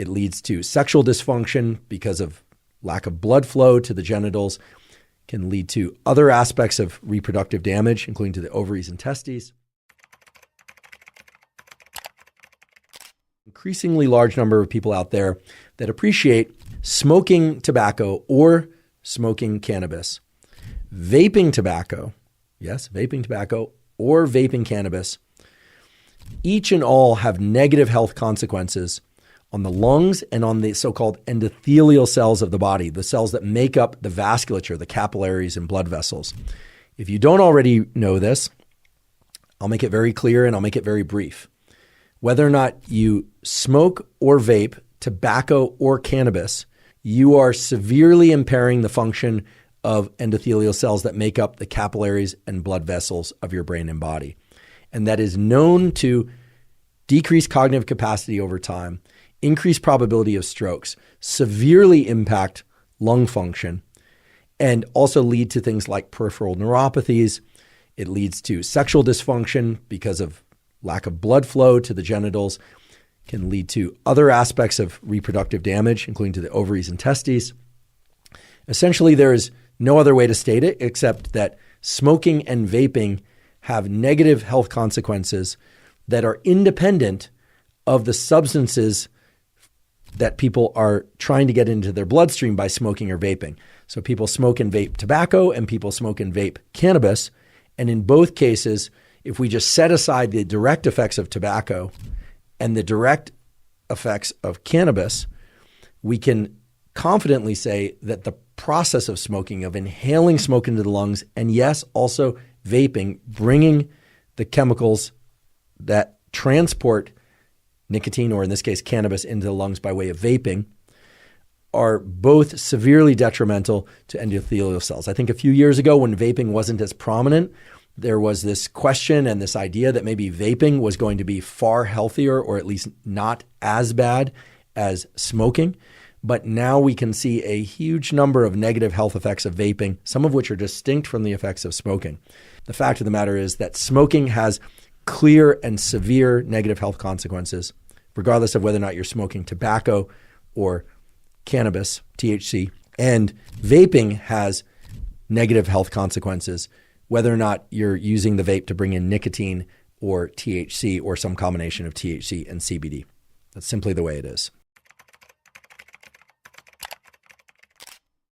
It leads to sexual dysfunction because of lack of blood flow to the genitals, can lead to other aspects of reproductive damage, including to the ovaries and testes. Increasingly large number of people out there that appreciate smoking tobacco or smoking cannabis. Vaping tobacco, yes, vaping tobacco or vaping cannabis, each and all have negative health consequences on the lungs and on the so-called endothelial cells of the body, the cells that make up the vasculature, the capillaries and blood vessels. If you don't already know this, I'll make it very clear and I'll make it very brief. Whether or not you smoke or vape tobacco or cannabis, you are severely impairing the function of endothelial cells that make up the capillaries and blood vessels of your brain and body. And that is known to decrease cognitive capacity over time, increase probability of strokes, severely impact lung function, and also lead to things like peripheral neuropathies. It leads to sexual dysfunction because of lack of blood flow to the genitals, can lead to other aspects of reproductive damage, including to the ovaries and testes. Essentially, there is no other way to state it except that smoking and vaping have negative health consequences that are independent of the substances that people are trying to get into their bloodstream by smoking or vaping. So people smoke and vape tobacco and people smoke and vape cannabis. And in both cases, if we just set aside the direct effects of tobacco and the direct effects of cannabis, we can confidently say that the process of smoking, of inhaling smoke into the lungs, and yes, also vaping, bringing the chemicals that transport nicotine, or in this case, cannabis, into the lungs by way of vaping, are both severely detrimental to endothelial cells. I think a few years ago when vaping wasn't as prominent, there was this question and this idea that maybe vaping was going to be far healthier or at least not as bad as smoking. But now we can see a huge number of negative health effects of vaping, some of which are distinct from the effects of smoking. The fact of the matter is that smoking has clear and severe negative health consequences, regardless of whether or not you're smoking tobacco or cannabis, THC. And vaping has negative health consequences, whether or not you're using the vape to bring in nicotine or THC or some combination of THC and CBD. That's simply the way it is.